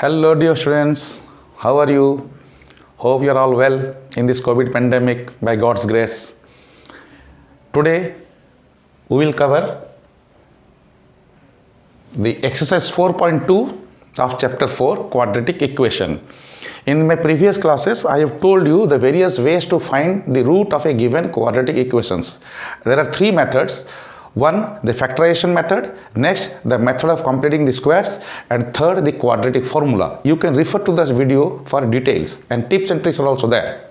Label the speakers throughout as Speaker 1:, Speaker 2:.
Speaker 1: Hello dear students, how are you? Hope you are all well in this COVID pandemic by God's grace. Today we will cover the exercise 4.2 of chapter 4 quadratic equation. In my previous classes I have told you the various ways to find the root of a given quadratic equations. There are three methods. One, the factorization method, next the method of completing the squares, and third the quadratic formula. You can refer to this video for details, and tips and tricks are also there.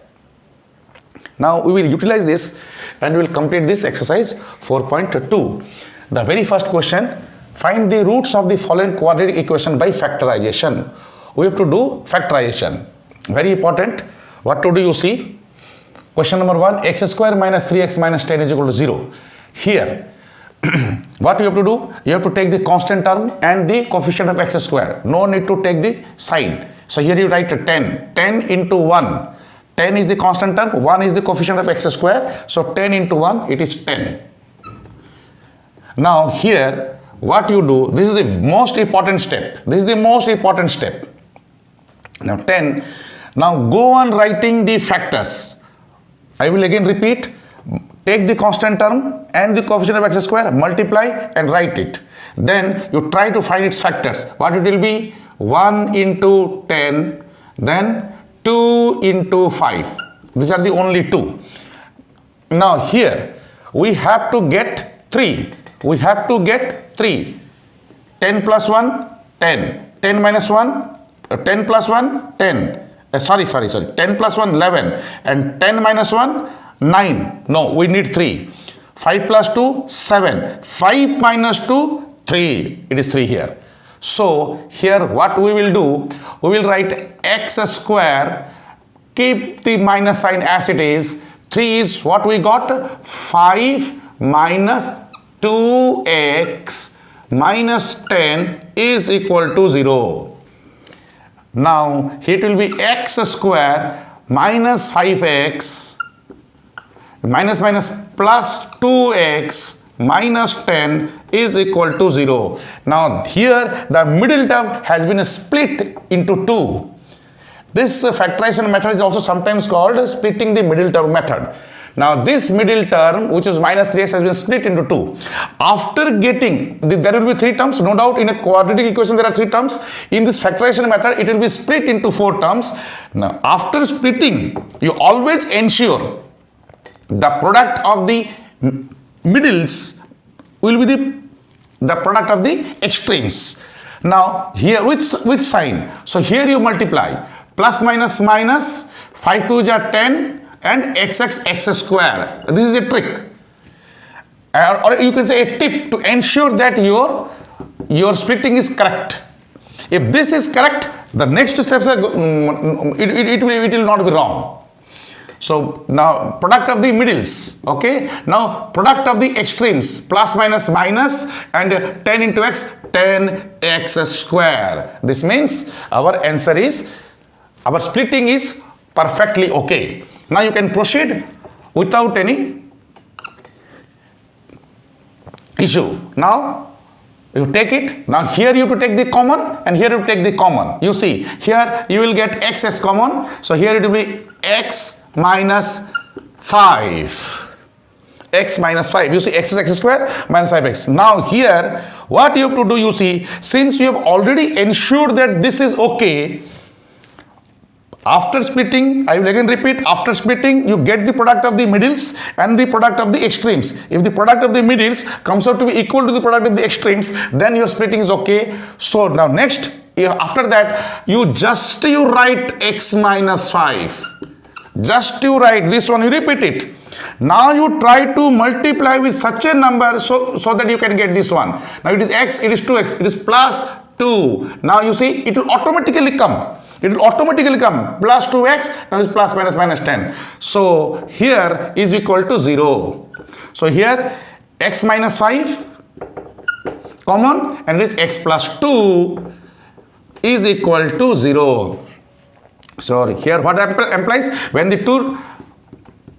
Speaker 1: Now we will utilize this and we will complete this exercise 4.2. The very first question, find the roots of the following quadratic equation by factorization. We have to do factorization. Very important. What to do you see? Question number 1, x square minus 3x minus 10 is equal to 0. Here what you have to do, you have to take the constant term and the coefficient of x square. No need to take the sign. So here you write 10 into 1. 10 is the constant term, 1 is the coefficient of x square. So 10 into 1, it is 10. Now here what you do, this is the most important step. This is the most important step. Now 10. Now go on writing the factors. I will again repeat. Take the constant term and the coefficient of x square, multiply and write it. Then you try to find its factors. What it will be? 1 into 10, then 2 into 5. These are the only two. Now here we have to get 3. We have to get 3. 10 plus 1, 10. 10 minus 1, 10 plus 1, 10. 10 plus 1, 11. And 10 minus 1, 9. No, we need 3. 5 plus 2, 7. 5 minus 2, 3. It is 3 here. So here what we will do, we will write x square, keep the minus sign as it is. 3 is what we got? 5 minus 2x minus 10 is equal to 0. Now it will be x square minus 5x minus plus 2x minus 10 is equal to 0. Now here the middle term has been split into 2. This factorization method is also sometimes called splitting the middle term method. Now this middle term, which is minus 3x, has been split into 2. After getting, there will be 3 terms. No doubt in a quadratic equation there are 3 terms. In this factorization method it will be split into 4 terms. Now after splitting, you always ensure the product of the middles will be the product of the extremes. Now here with sign. So here you multiply plus minus minus, 5 2s are 10 and x square. This is a trick. Or you can say a tip to ensure that your splitting is correct. If this is correct, the next steps are it will not be wrong. So now product of the middles, okay. Now product of the extremes, plus minus minus, and 10 into x, 10x square. This means our answer is, our splitting is perfectly okay. Now you can proceed without any issue. Now you take it. Now here you have to take the common and here you take the common. You see here you will get x as common. So here it will be x minus 5. X minus 5. You see x is x square minus 5x. Now here what you have to do, you see, since you have already ensured that this is okay, after splitting, I will again repeat, after splitting you get the product of the middles and the product of the extremes. If the product of the middles comes out to be equal to the product of the extremes, then your splitting is okay. So now next, after that you write x minus 5. Just you write this one, you repeat it. Now you try to multiply with such a number so that you can get this one. Now it is x, it is 2x, it is plus 2. Now you see it will automatically come. It will automatically come plus 2x, now it's plus minus minus 10. So here is equal to 0. So here x minus 5 common and it is x plus 2 is equal to 0. So here what implies, when the two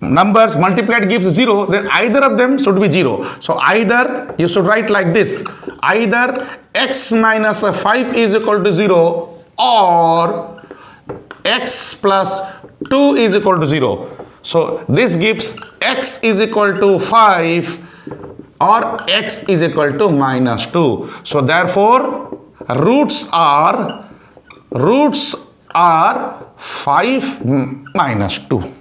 Speaker 1: numbers multiplied gives 0, then either of them should be 0. So either you should write like this, either x minus 5 is equal to 0 or x plus 2 is equal to 0. So this gives x is equal to 5 or x is equal to minus 2. So therefore roots are 5 minus 2.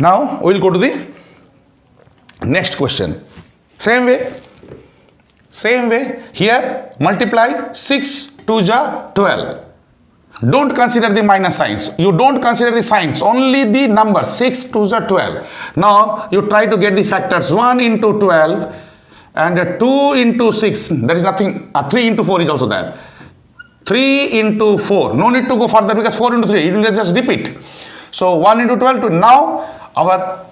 Speaker 1: Now we will go to the next question. Same way here, multiply 6 2 ja 12. Don't consider the minus signs. You don't consider the signs, only the number 6 2 ja 12. Now you try to get the factors 1 into 12 and 2 into 6. There is nothing. 3 into 4 is also there. 3 into 4. No need to go further because 4 into 3. It will just repeat. So 1 into 12 to now our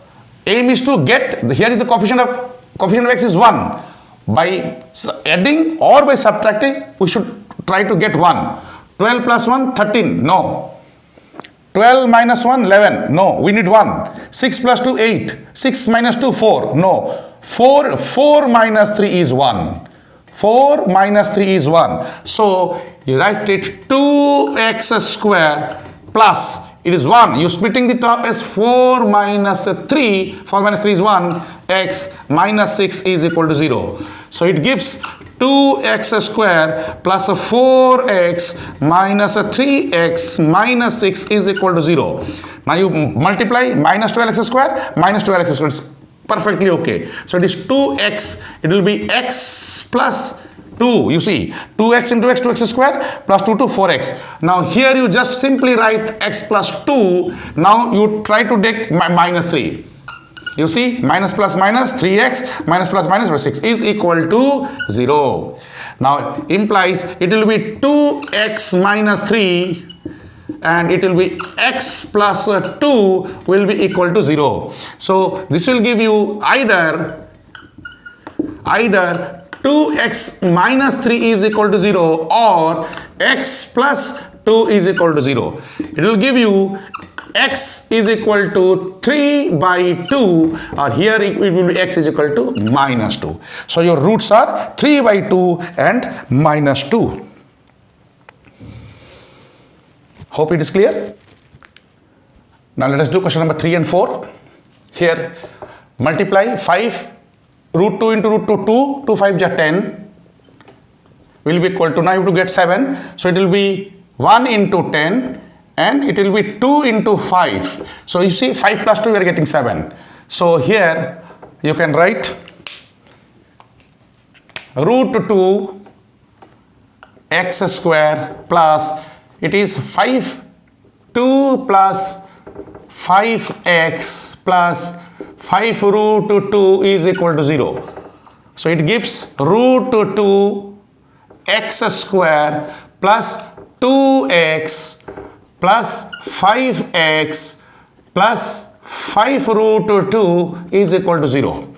Speaker 1: aim is to get, here is the coefficient of x is 1. By adding or by subtracting, we should try to get 1. 12 plus 1, 13. No. 12 minus 1, 11. No. We need 1. 6 plus 2, 8. 6 minus 2, 4. No. 4 minus 3 is 1. 4 minus 3 is 1. So you write it 2x square plus, it is 1. You splitting the top as 4 minus 3. 4 minus 3 is 1. X minus 6 is equal to 0. So it gives 2x square plus 4x minus 3x minus 6 is equal to 0. Now you multiply minus 12x square minus 12x square. It's perfectly okay. So it is 2x. It will be x plus 2. You see 2x into x, 2x square plus 2 to 4x. Now here you just simply write x plus 2. Now you try to take minus 3. You see minus plus minus 3x minus plus minus 6 is equal to 0. Now implies it will be 2x minus 3 and it will be x plus 2 will be equal to 0. So this will give you either 2x minus 3 is equal to 0 or x plus 2 is equal to 0. It will give you x is equal to 3 by 2 or here it will be x is equal to minus 2. So your roots are 3 by 2 and minus 2. Hope it is clear. Now let us do question number 3 and 4. Here multiply 5 root 2 into root 2, 2, 2 5 ja 10 will be equal to, now you have to get 7. So it will be 1 into 10 and it will be 2 into 5. So you see 5 plus 2 we are getting 7. So here you can write root 2 x square plus, it is 5 2 plus 5x plus 5 root 2 is equal to 0. So it gives root 2 x square plus 2x plus 5x plus 5 root 2 is equal to 0.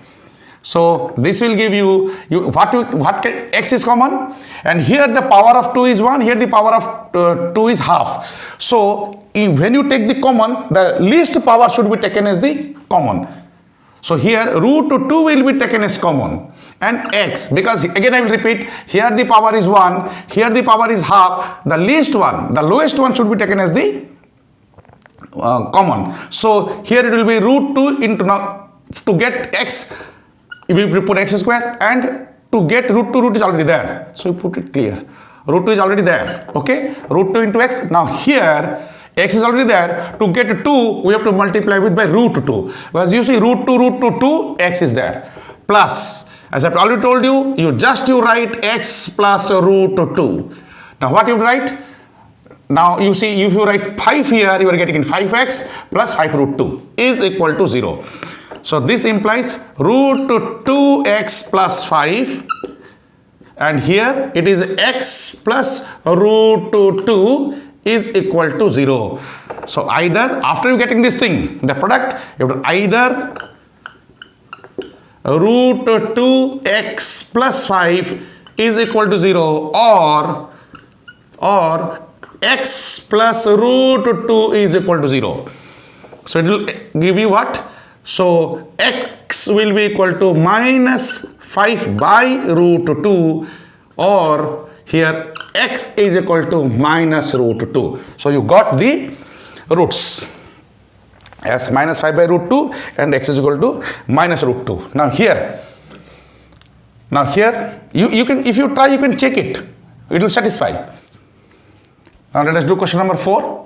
Speaker 1: So this will give you x is common and here the power of 2 is 1, here the power of 2 is half. So when you take the common, the least power should be taken as the common. So here root 2 will be taken as common and x, because again I will repeat, here the power is 1, here the power is half, the least one, the lowest one should be taken as the common. So here it will be root 2 into, now to get x we put x square and to get root 2, root is already there. So you put it clear, root 2 is already there, okay, root 2 into x. Now here x is already there, to get 2 we have to multiply with by root 2, because you see root 2 x is there, plus as I've already told you, you write x plus root 2. Now what you write? Now you see if you write 5 here, you are getting in 5x plus 5 root 2 is equal to 0. So this implies root 2x plus 5 and here it is x plus root 2 is equal to 0. So either after you getting this thing, the product, you have to either root 2x plus 5 is equal to 0 or x plus root 2 is equal to 0. So it will give you what? So x will be equal to minus 5 by root 2 or here x is equal to minus root 2. So you got the roots as minus 5 by root 2 and x is equal to minus root 2. Now here you can, if you try, you can check it. It will satisfy. Now let us do question number 4.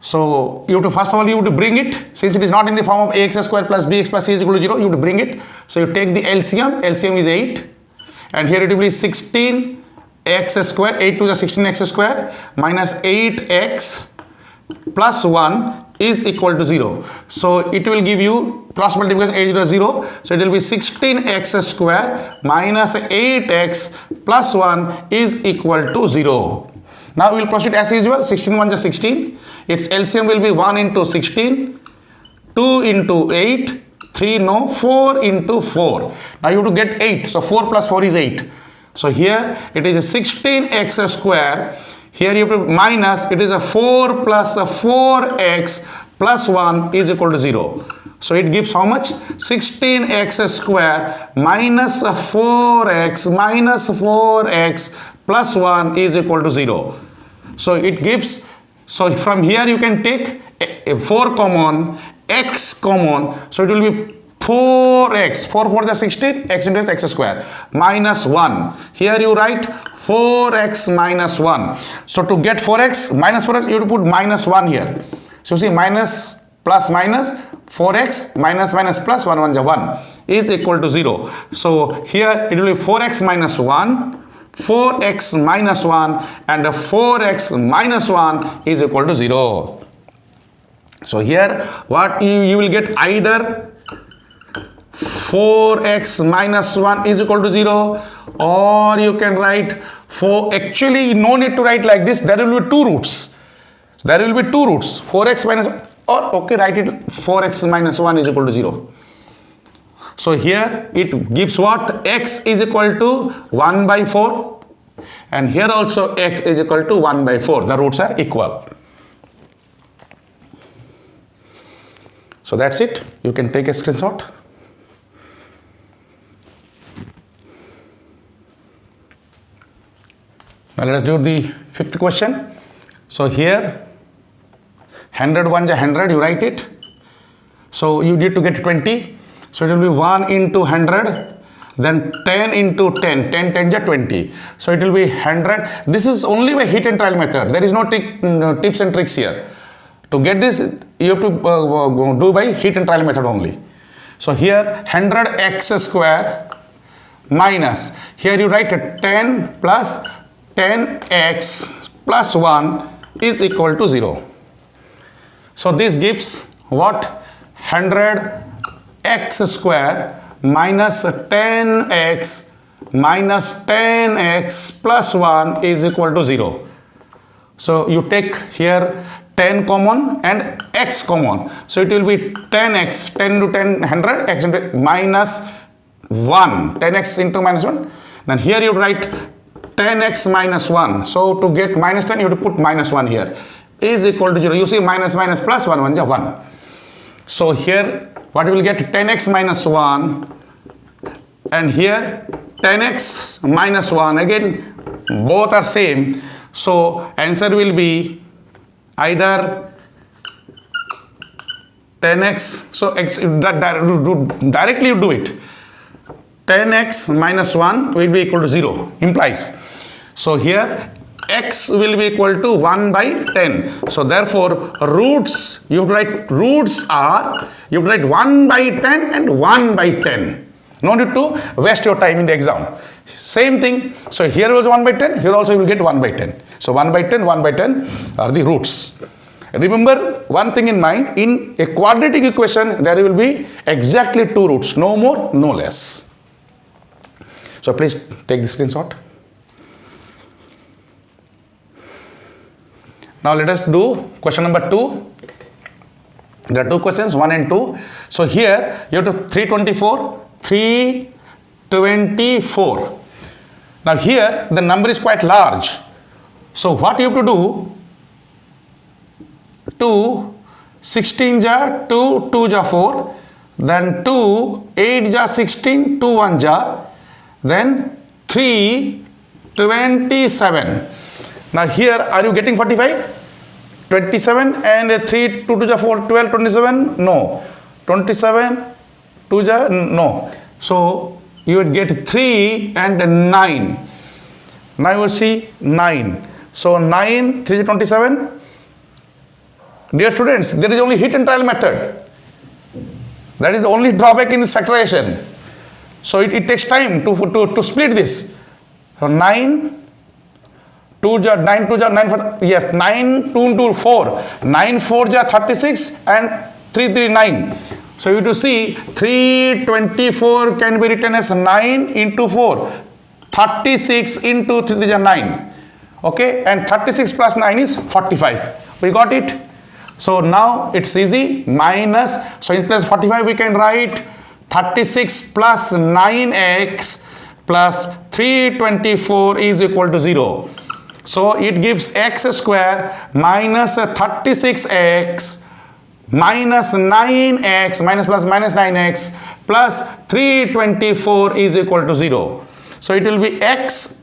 Speaker 1: So you have to, first of all, you have to bring it, since it is not in the form of ax square plus bx plus c is equal to 0, you have to bring it. So you take the LCM is 8, and here it will be 16 x square, 8 to the 16x square minus 8x plus 1 is equal to 0. So it will give you cross multiplication 8 to 0. So it will be 16x square minus 8x plus 1 is equal to 0. Now we will proceed as usual. 16 1 is 16. Its LCM will be 1 into 16, 2 into 8, 3 no, 4 into 4. Now you have to get 8. So 4 plus 4 is 8. So here it is a 16x square. Here you have to minus, it is a 4 plus a 4x plus 1 is equal to 0. So it gives how much? 16x square minus 4x plus 1 is equal to 0. So it gives, so from here you can take 4 common, x common, so it will be 4x, 4 4 is 16, x into x square, minus 1. Here you write 4x minus 1. So to get 4x, minus 4x, you have to put minus 1 here. So you see minus plus minus, 4x minus minus plus 1 1 is 1 is equal to 0. So here it will be 4x minus 1, 4x minus 1, and 4x minus 1 is equal to 0. So here what you will get, either 4x minus 1 is equal to 0, or you can write 4, actually no need to write like this, there will be two roots. There will be two roots, 4x minus, or okay, write it 4x minus 1 is equal to 0. So here it gives what? X is equal to 1 by 4, and here also x is equal to 1 by 4. The roots are equal. So that's it. You can take a screenshot. Now let us do the fifth question. So here 100 1 is 100, you write it. So you need to get 20. So it will be 1 into 100, then 10 into 10, 10 10 is 20. So it will be 100. This is only by hit and trial method. There is no tips and tricks here. To get this, you have to do by hit and trial method only. So here 100x square minus, here you write 10 plus 10x plus 1 is equal to 0. So this gives what? 100x square minus 10x minus 10x plus 1 is equal to 0. So you take here 10 common and x common. So it will be 10x, 10 into 10, 100, x into minus 1, 10x into minus 1. Then here you write 10x minus 1. So to get minus 10, you have to put minus 1 here. Is equal to 0. You see minus minus plus 1, 1 is 1. So here what you will get? 10x minus 1, and here 10x minus 1. Again both are same. So answer will be either 10x, so x, directly you do it. 10x minus 1 will be equal to 0, implies. So here x will be equal to 1 by 10. So therefore roots, you have to write roots are, you have to write 1 by 10 and 1 by 10. No need to waste your time in the exam. Same thing. So here was 1 by 10, here also you will get 1 by 10. So 1 by 10, 1 by 10 are the roots. Remember one thing in mind, in a quadratic equation there will be exactly two roots, no more, no less. So please take the screenshot. Now let us do question number 2. There are two questions, 1 and 2. So here you have to 324. Now here the number is quite large. So what you have to do? 2, 16 ja, 2, 2 ja 4, then 2, 8 ja 16, 2 1 ja, then 3 27. Now here, are you getting 45? 27 and 3, 2 to the 4, 12, 27? No. 27, 2 the, no. So you would get 3 and 9. Now you will see 9. So 9, 3 is 27. Dear students, there is only hit and trial method. That is the only drawback in this factorization. So it takes time to split this. So 9, 2 ja 9, 2 ja 9, 4, yes, 9, 2 into 4. 9, 4 ja 36 and 3, 3, 9. So you have to see 324 can be written as 9 into 4. 36 into 3, 3 ja 9. Okay, and 36 plus 9 is 45. We got it? So now it's easy. Minus, so in place 45 we can write 36 plus 9x plus 324 is equal to 0. So it gives x square minus 36x minus 9x minus plus minus 9x plus 324 is equal to 0. So it will be x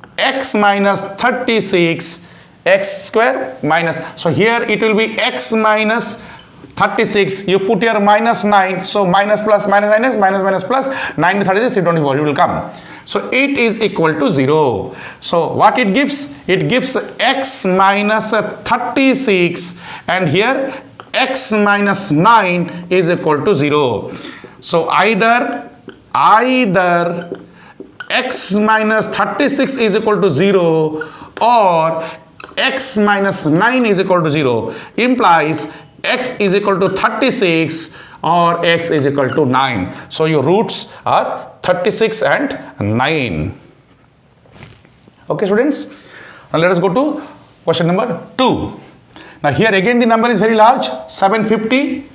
Speaker 1: minus 36 x square minus, so here it will be x minus 36, you put here minus 9, so minus plus minus minus plus 9 to 36, 324, it will come. So it is equal to 0. So what it gives? It gives x minus 36 and here x minus 9 is equal to 0. So either x minus 36 is equal to 0 or x minus 9 is equal to 0, implies x is equal to 36 or x is equal to 9. So your roots are 36 and 9. Okay students, now let us go to question number 2. Now here again the number is very large, 750.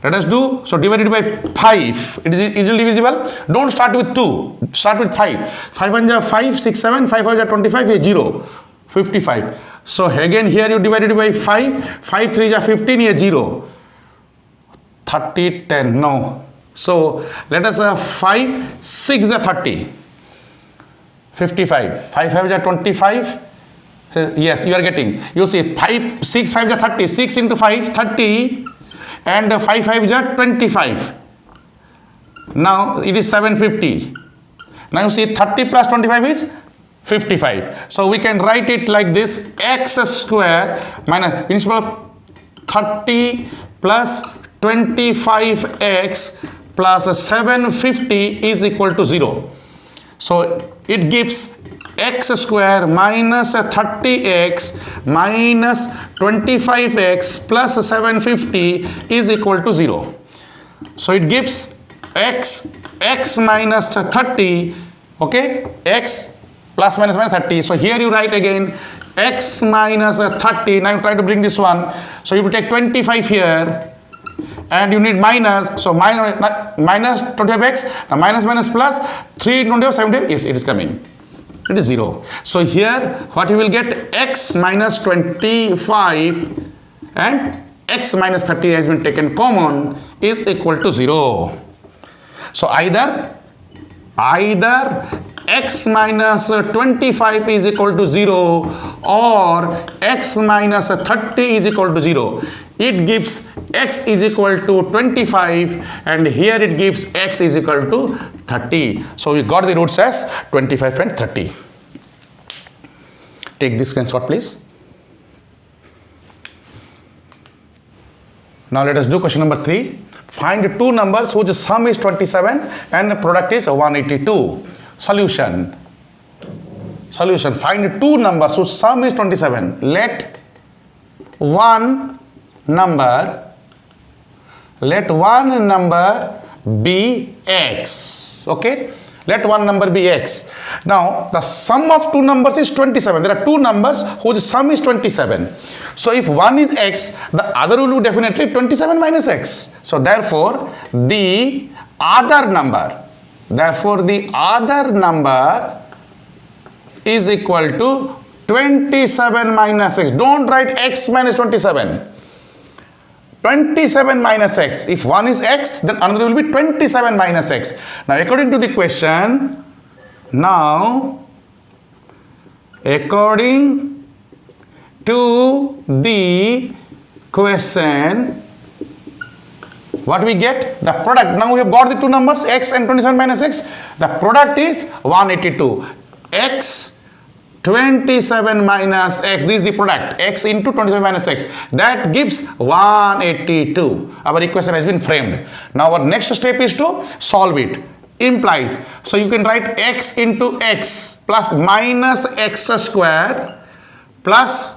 Speaker 1: Let us do, so divided by 5, it is easily divisible. Don't start with 2, start with 5. 5 1 ja 5, 6, 7, 5 5 ja 25, here 0, 55. So again here you divided by 5, 5 3 ja 15, here 0, 30, 10, no. So let us have 5, 6 ja 30, 55, 5 5 ja 25, so yes, you are getting, you see 5, 6 5 ja 30, 6 into 5, 30. And 5 5 is 25. Now it is 750. Now you see 30 plus 25 is 55. So we can write it like this: x square minus principal 30 plus 25x plus 750 is equal to 0. So it gives x square minus 30x minus 25x plus 750 is equal to 0. So it gives x minus 30, okay, x plus minus 30. So here you write again x minus 30. Now you try to bring this one. So you have to take 25 here and you need minus, so minus 25x, minus plus 3 25 75, yes, it is coming. It is 0. So here what you will get, x minus 25 and x minus 30 has been taken common is equal to 0. So either x minus 25 is equal to 0 or x minus 30 is equal to 0. It gives x is equal to 25 and here it gives x is equal to 30. So we got the roots as 25 and 30. Take this screenshot please. Now let us do question number 3. Find two numbers whose sum is 27 and the product is 182. Solution. Find two numbers whose sum is 27. Let one number be x. Okay, let one number be x. Now the sum of two numbers is 27. There are two numbers whose sum is 27. So if one is x, the other will be definitely 27 minus x. So therefore the other number is equal to 27 minus x. Don't write x minus 27. 27 minus x. If one is x, then another will be 27 minus x. Now according to the question, now According to the question, what we get? The product. Now we have got the two numbers x and 27 minus x. The product is 182. X 27 minus x, this is the product, x into 27 minus x, that gives 182. Our equation has been framed. Now our next step is to solve it. Implies, so you can write x into x plus minus x square plus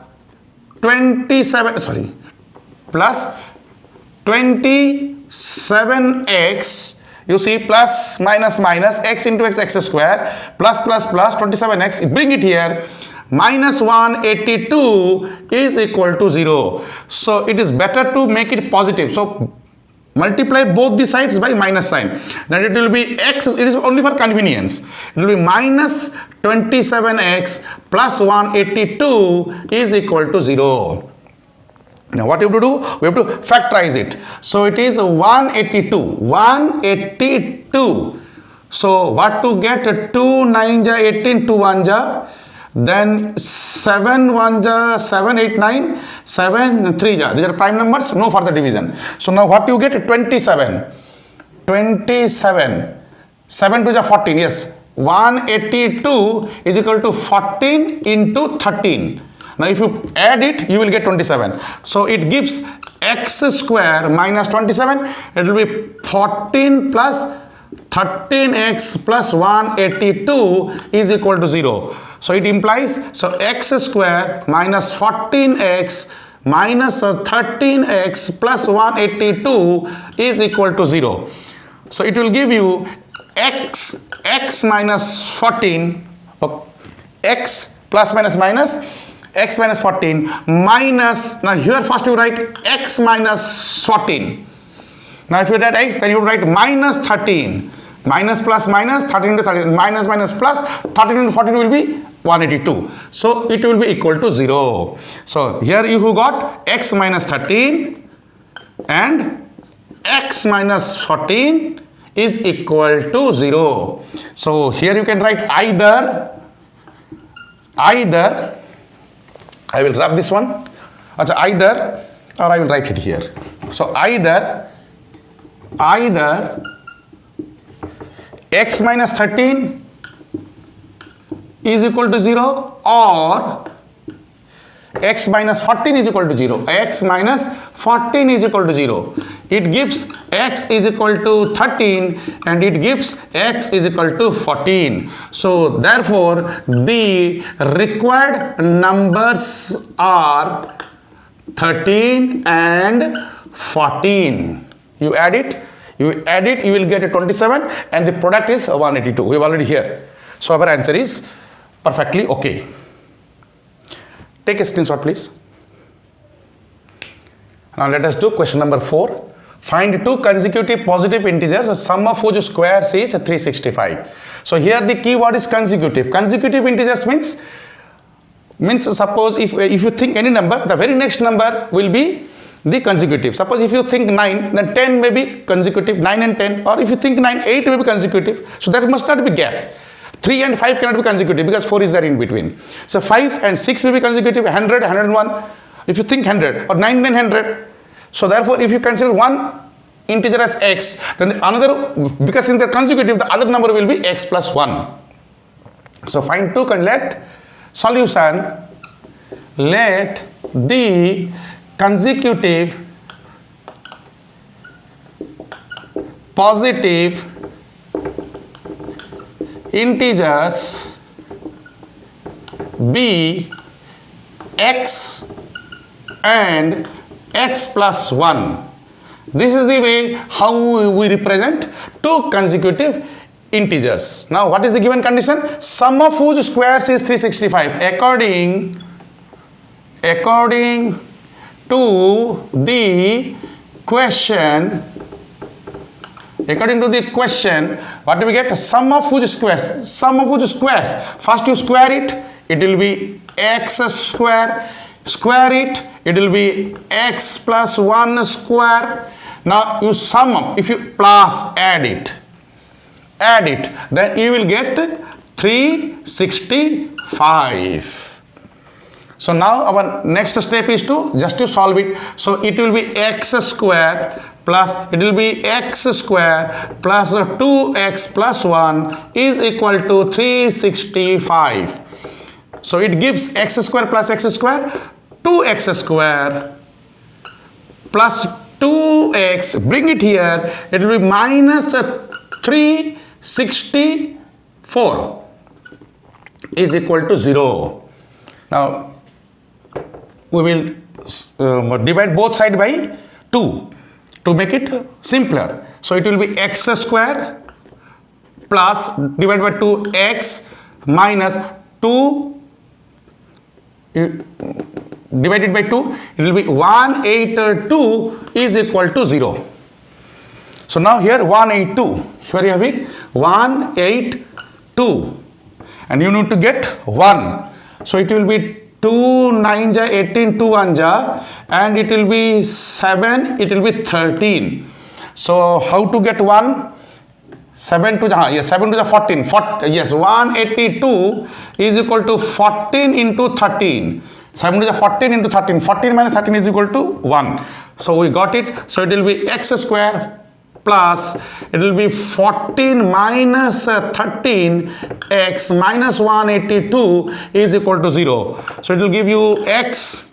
Speaker 1: 27x, you see, plus minus x into x square plus 27x, bring it here, minus 182 is equal to 0. So it is better to make it positive. So multiply both the sides by minus sign. Then it will be x, it is only for convenience. It will be minus 27x plus 182 is equal to 0. Now what you have to do? We have to factorize it. So it is 182. So what to get? 2 9 ja 18, 2 1 ja, then 7 1 ja 7, 8 9, 7 3 ja. These are prime numbers, no further division. So now what you get? 27. 7 2 ja 14. Yes, 182 is equal to 14 into 13. Now if you add it, you will get 27. So it gives x square minus 27. It will be 14 plus 13x plus 182 is equal to 0. So it implies, so x square minus 14x minus 13x plus 182 is equal to 0. So it will give you x minus 14, x plus minus x minus 14 minus, now here first you write x minus 14. Now if you write x, then you write minus 13. Minus plus minus, 13 into 13, minus plus, 13 into 14 will be 182. So it will be equal to 0. So here you got x minus 13 and x minus 14 is equal to 0. So here you can write either I will rub this one. Either, or I will write it here. So either x minus 13 is equal to 0 or x minus 14 is equal to 0. X minus 14 is equal to 0. It gives x is equal to 13 and it gives x is equal to 14. So therefore the required numbers are 13 and 14. You add it, you will get a 27 and the product is 182. We have already here. So our answer is perfectly okay. Take a screenshot please. Now let us do question number 4. Find two consecutive positive integers, the sum of whose squares is 365. So here the keyword is consecutive. Consecutive integers means suppose if you think any number, the very next number will be the consecutive. Suppose if you think 9, then 10 may be consecutive, 9 and 10, or if you think 9, 8 may be consecutive. So there must not be gap. 3 and 5 cannot be consecutive because 4 is there in between. So 5 and 6 may be consecutive, 100, 101, if you think 100, or 9, 100. So therefore, if you consider one integer as x, then another, because since they're consecutive, the other number will be x plus 1. So find two, let solution, let the consecutive positive integers be x and x plus 1. This is the way how we represent two consecutive integers. Now what is the given condition? Sum of whose squares is 365. According to the question, what do we get? Sum of whose squares? First you square it, it will be x square. Square it, it will be x plus 1 square. Now you sum up, if you plus add it, then you will get 365. So now our next step is to just to solve it. So it will be x square plus it will be x square plus 2x plus 1 is equal to 365. So it gives x square plus x square 2x square plus 2x, bring it here, it will be minus 364 is equal to 0. Now we will divide both sides by 2 to make it simpler. So it will be x square plus divided by 2x minus 2 divided by 2, it will be 182 is equal to 0. So now here 182, here you have it 182 and you need to get 1. So it will be 2 9 ja 18, 2 1 ja, and it will be 7, it will be 13. So how to get 1? 7 to the, yes, 7 to the 14, yes, 182 is equal to 14 into 13. 7 to the 14 into 13, 14 minus 13 is equal to 1. So we got it. So it will be x square plus, it will be 14 minus 13 x minus 182 is equal to 0. So it will give you x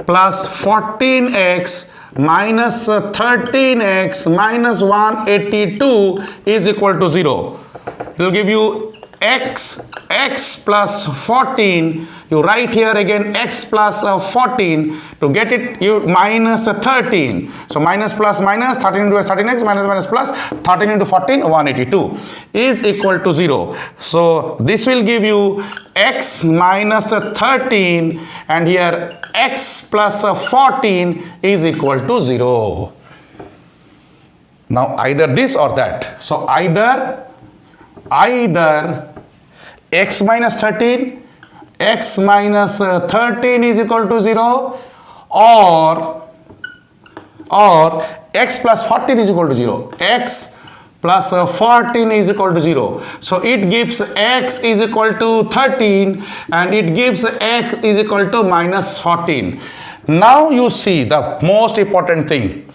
Speaker 1: plus 14x minus 13x minus 182 is equal to 0. It will give you x plus 14. You write here again x plus 14. To get it, you minus 13. So minus plus minus 13 into 13x minus minus plus 13 into 14, 182 is equal to 0. So this will give you x minus 13 and here x plus 14 is equal to 0. Now either this or that. So either x minus 13, x minus 13 is equal to 0 or x plus 14 is equal to 0. X plus 14 is equal to 0. So it gives x is equal to 13 and it gives x is equal to minus 14. Now you see the most important thing.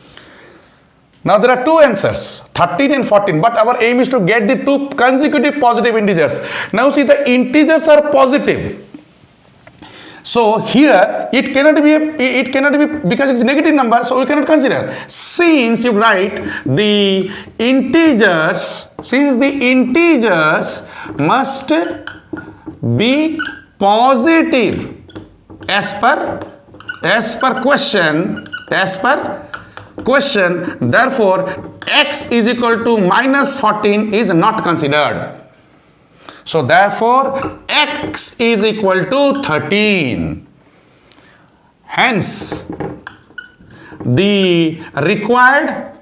Speaker 1: Now there are two answers, 13 and 14, but our aim is to get the two consecutive positive integers. Now see, the integers are positive. So here it cannot be because it is negative number, so we cannot consider. Since you write the integers, since the integers must be positive as per question, therefore x is equal to minus 14 is not considered. So therefore x is equal to 13. Hence the required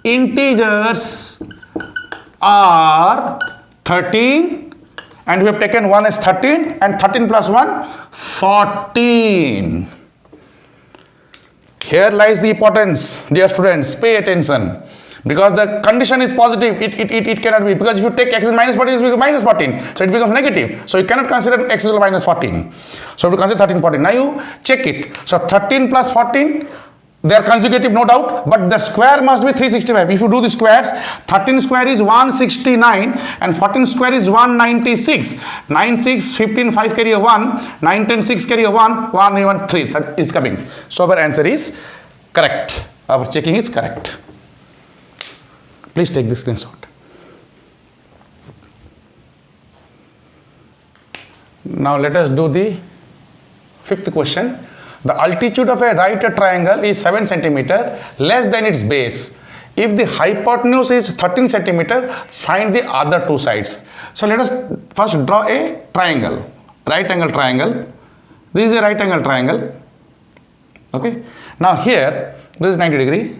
Speaker 1: integers are 13 and we have taken 1 as 13 and 13 plus 1 14. Here lies the importance, dear students, pay attention. Because the condition is positive, it cannot be. Because if you take x is minus 14, it becomes minus 14. So it becomes negative. So you cannot consider x is minus 14. So we consider 13, 14. Now you check it. So 13 plus 14, they are consecutive, no doubt. But the square must be 365. If you do the squares, 13 square is 169 and 14 square is 196. 9, 6, 15, 5 carry a 1. 9, 10, 6 carry a 1. 1, 1, 3. That is coming. So our answer is correct. Our checking is correct. Please take this screenshot. Now let us do the fifth question. The altitude of a right triangle is 7 centimeter less than its base. If the hypotenuse is 13 centimeter, find the other two sides. So let us first draw a triangle, right angle triangle. This is a right angle triangle. Okay. Now here, this is 90 degree.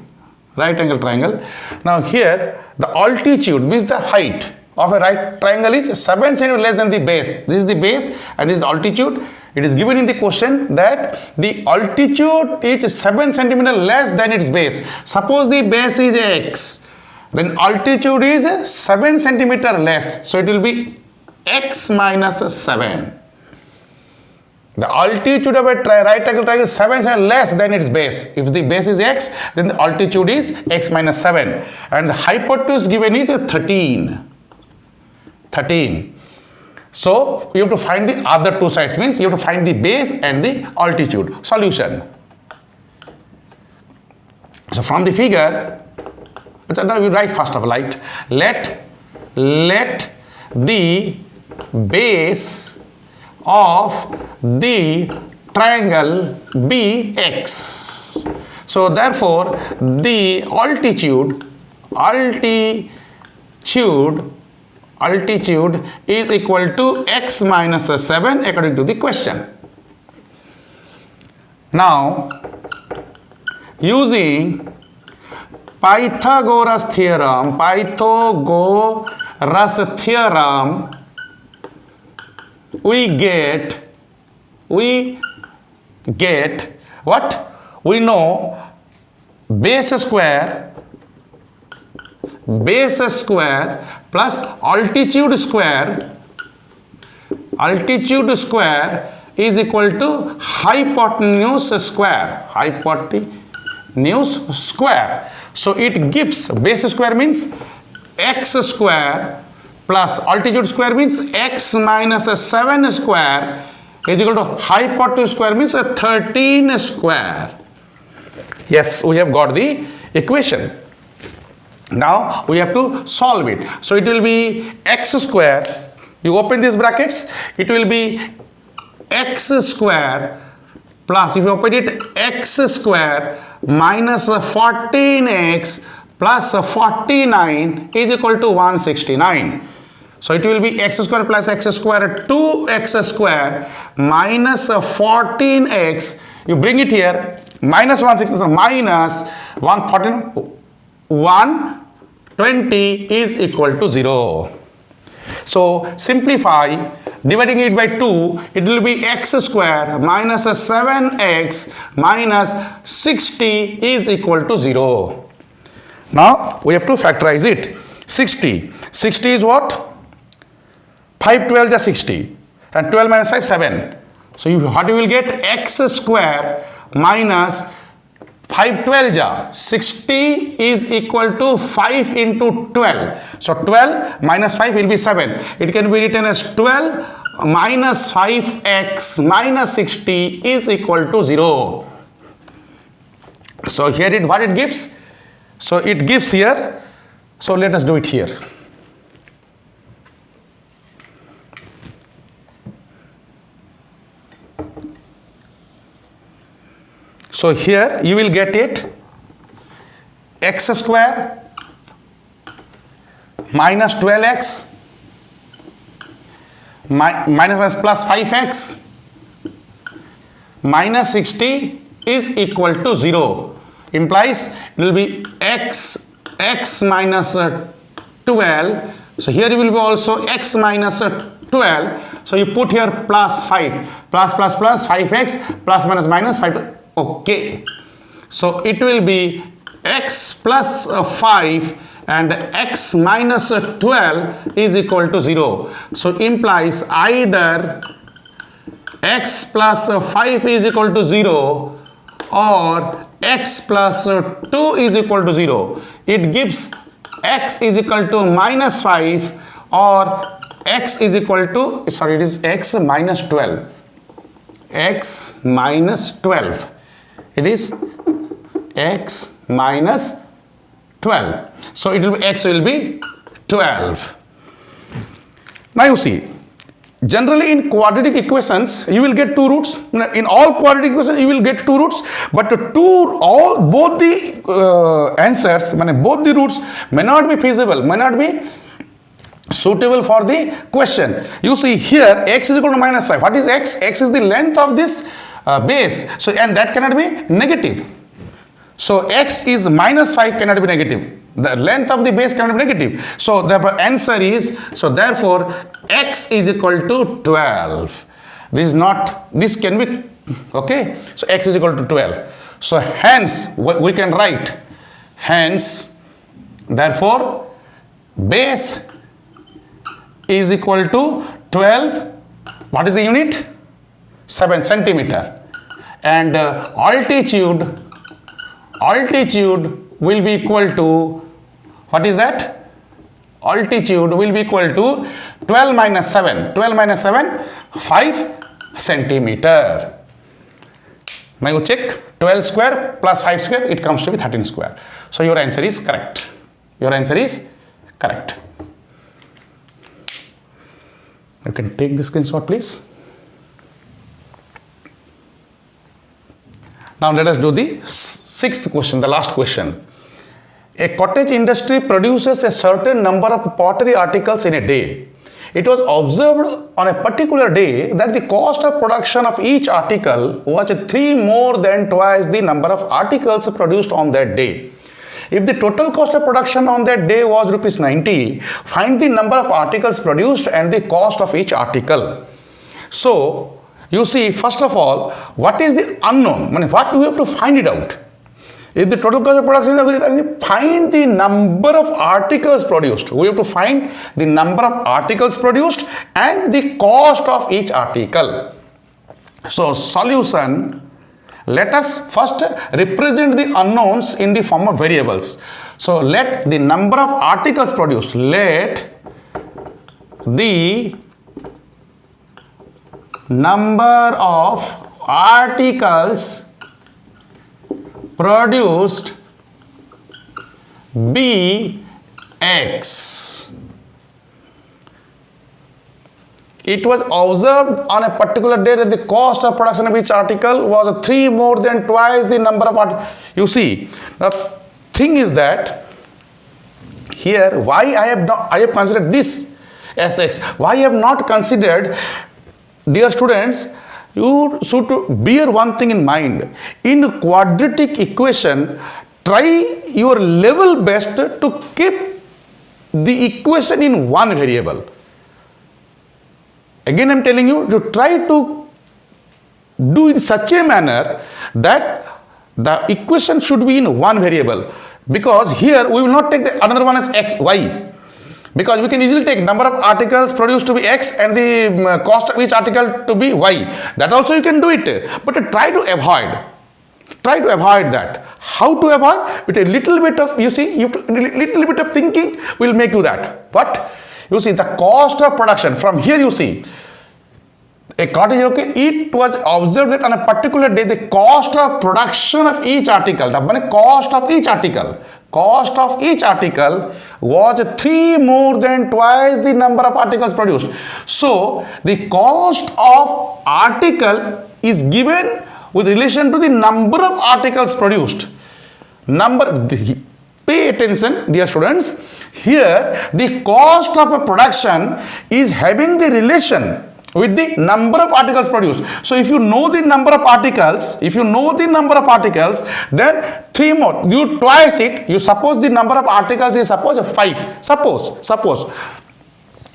Speaker 1: Right angle triangle. Now here the altitude means the height of a right triangle is 7 cm less than the base. This is the base and this is the altitude. It is given in the question that the altitude is 7 cm less than its base. Suppose the base is x, then altitude is 7 cm less. So it will be x minus 7. The altitude of a right angle triangle is 7 cm less than its base. If the base is x, then the altitude is x minus 7. And the hypotenuse given is 13. 13. So you have to find the other two sides, means you have to find the base and the altitude. Solution. So from the figure, now we write first of all, let the base of the triangle be x. So therefore the altitude is equal to x minus 7 according to the question. Now using Pythagoras theorem, we get what? We know base square plus altitude square is equal to hypotenuse square. So it gives base square means x square plus altitude square means x minus 7 square is equal to hypotenuse square means 13 square. Yes, we have got the equation. Now we have to solve it. So it will be x square, you open these brackets, it will be x square plus, if you open it, x square minus 14x plus 49 is equal to 169. So it will be x square plus x square 2x square minus 14x, you bring it here, minus 169 minus 120 is equal to 0. So simplify, dividing it by 2, it will be x square minus 7x minus 60 is equal to 0. Now we have to factorize it. 60 is what? 5 12 is 60 and 12 minus 5 7. So what you will get? X square minus 5 12 ja 60 is equal to 5 into 12. So 12 minus 5 will be 7. It can be written as 12 minus 5x minus 60 is equal to 0. So here what it gives? So it gives here. So let us do it here. So here you will get it x square minus 12x minus plus 5x minus 60 is equal to 0. Implies it will be x minus 12. So here it will be also x minus 12. So you put here plus 5 plus 5x plus minus 5. Okay, so it will be x plus 5 and x minus 12 is equal to 0. So implies either x plus 5 is equal to 0 or x plus 2 is equal to 0. It gives x is equal to minus 5 or x is equal to, sorry, it is x minus 12. X minus 12. It is x minus 12. So it will be x will be 12. Now you see, generally in quadratic equations you will get two roots. In all quadratic equations you will get two roots, but both the answers, both the roots may not be feasible, may not be suitable for the question. You see here x is equal to minus 5. What is x? X is the length of this base. So and that cannot be negative. So x is minus 5 cannot be negative. The length of the base cannot be negative. So the answer is, so therefore x is equal to 12. This can be, okay. So x is equal to 12. So hence we can write, hence therefore base is equal to 12. What is the unit? 7 centimeter. And altitude will be equal to, what is that? Altitude will be equal to 12 minus 7. 12 minus 7, 5 centimeter. Now you check 12 square plus 5 square, it comes to be 13 square. So your answer is correct. Your answer is correct. You can take the screenshot, please. Now let us do the sixth question, the last question. A cottage industry produces a certain number of pottery articles in a day. It was observed on a particular day that the cost of production of each article was 3 more than twice the number of articles produced on that day. If the total cost of production on that day was rupees 90, find the number of articles produced and the cost of each article. So, you see, first of all, what is the unknown? I mean, what do we have to find it out? If the total cost of production is, find the number of articles produced. We have to find the number of articles produced and the cost of each article. So, solution, let us first represent the unknowns in the form of variables. So, let the number of articles produced, let the number of articles produced be X. It was observed on a particular day that the cost of production of each article was 3 more than twice the number of articles. You see, the thing is that here why I have considered this as X. Why I have not considered, dear students, you should bear one thing in mind. In quadratic equation, try your level best to keep the equation in one variable. Again, I am telling you to try to do in such a manner that the equation should be in one variable, because here we will not take the another one as X, Y. Because we can easily take number of articles produced to be X and the cost of each article to be Y. That also you can do it. But try to avoid. Try to avoid that. How to avoid? With a little bit of, you see, little bit of thinking will make you that. But you see the cost of production. From here you see, a cottage, okay, it was observed that on a particular day the cost of production of each article, the cost of each article was 3 more than twice the number of articles produced. So the cost of article is given with relation to the number of articles produced. Pay attention, dear students. Here the cost of a production is having the relation with the number of articles produced. So if you know the number of articles, then 3 more, you twice it, you suppose the number of articles is suppose 5. Suppose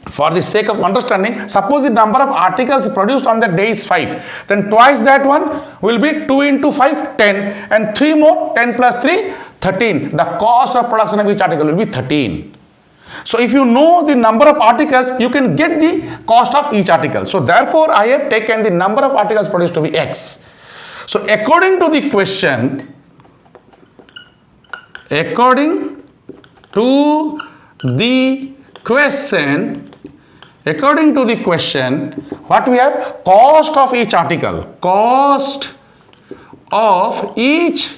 Speaker 1: for the sake of understanding, suppose the number of articles produced on that day is 5. Then twice that one will be 2 into 5, 10, and 3 more, 10 plus 3, 13. The cost of production of each article will be 13. So if you know the number of articles, you can get the cost of each article. So therefore, I have taken the number of articles produced to be X. So according to the question, what we have? Cost of each article. Cost of each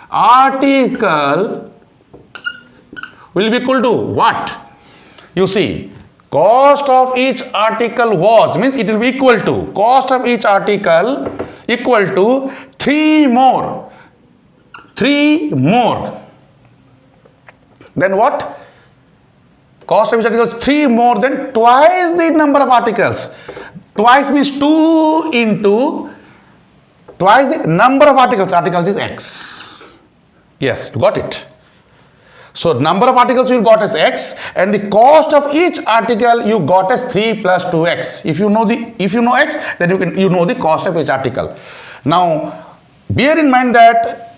Speaker 1: article will be equal to what? You see, cost of each article was, means it will be equal to, cost of each article equal to 3 more. Then what? Cost of each article is 3 more than twice the number of articles. Twice means 2 into twice the number of articles. Articles is X. Yes, you got it. So number of articles you got as X, and the cost of each article you got as 3 plus 2X. If you know X, then you know the cost of each article. Now bear in mind that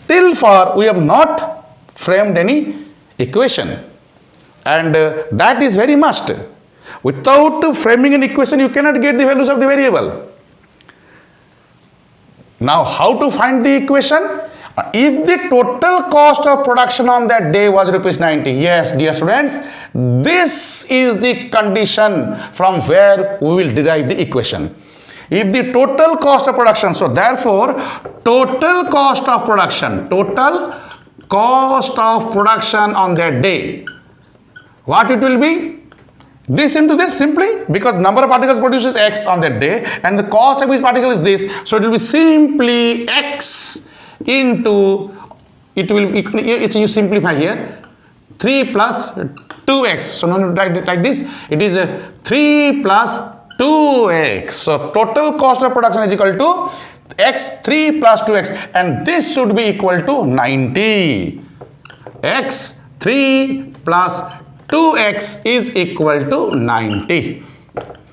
Speaker 1: till far we have not framed any equation, and that is very must. Without framing an equation, you cannot get the values of the variable. Now, how to find the equation? If the total cost of production on that day was rupees 90, yes, dear students, this is the condition from where we will derive the equation. If the total cost of production, so therefore, total cost of production on that day, what it will be? This into this simply, because number of particles produced is x on that day and the cost of each particle is this, so it will be simply x into, it will be, you simplify here, 3 plus 2x, so no need to write this, it is 3 plus 2x, so total cost of production is equal to x 3 plus 2x, and this should be equal to 90. X 3 plus 2x is equal to 90.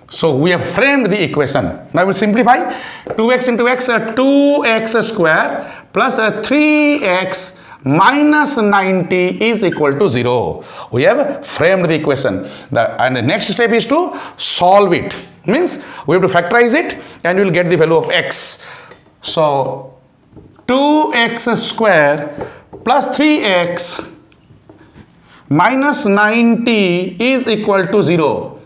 Speaker 1: So we have framed the equation. Now we will simplify. 2x into x, 2x square plus 3x minus 90 is equal to 0. We have framed the equation. And the next step is to solve it. Means we have to factorize it and we will get the value of x. So 2x square plus 3x minus 90 is equal to 0.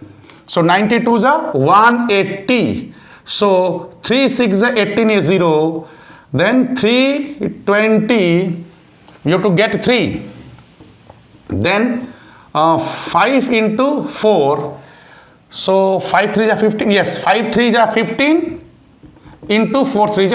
Speaker 1: So 92 is 180. So 3 6 18 is 0. Then 320, you have to get 3. Then 5 into 4. So 5 3 is 15. Yes, 5 3 is 15 into 4 3 is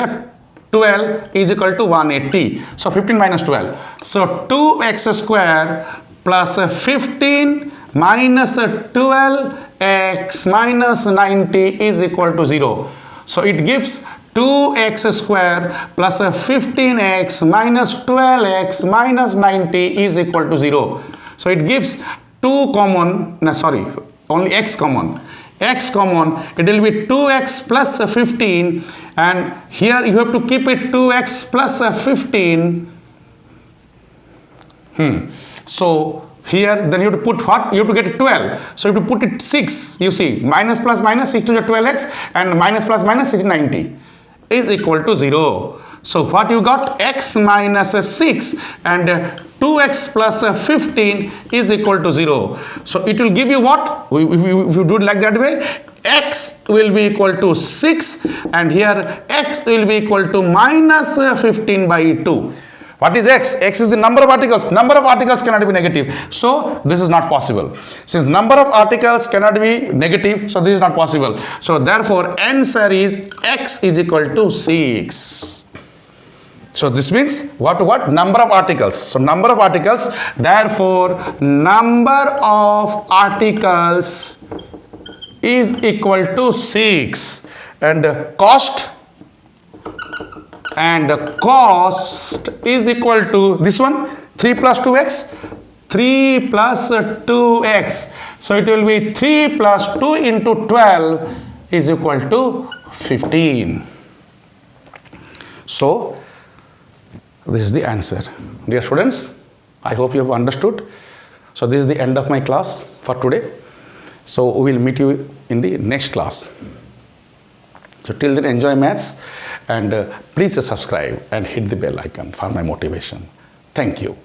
Speaker 1: 12 is equal to 180. So 15 minus 12. So 2x square plus 15 minus 12x minus 90 is equal to 0. So it gives 2x square plus 15x minus 12x minus 90 is equal to 0. So it gives 2 common, no sorry, only x common. X common, it will be 2x plus 15, and here you have to keep it 2x plus 15. So here then you have to put what? You have to get 12. So you have to put it 6. You see, minus plus minus 6 to the 12x and minus plus minus 6 90 is equal to 0. So what you got? X minus 6 and 2x plus 15 is equal to 0. So it will give you what? If you do it like that way, x will be equal to 6 and here x will be equal to minus 15 by 2. What is x? X is the number of articles. Number of articles cannot be negative. So this is not possible. Since number of articles cannot be negative, so this is not possible. So therefore answer is x is equal to 6. So this means what? Number of articles. So number of articles, therefore number of articles is equal to 6 and cost is equal to this one, 3 plus 2x, 3 plus 2x. So it will be 3 plus 2 into 12 is equal to 15. So this is the answer. Dear students, I hope you have understood. So this is the end of my class for today. So we will meet you in the next class. So till then, enjoy maths and please subscribe and hit the bell icon for my motivation. Thank you.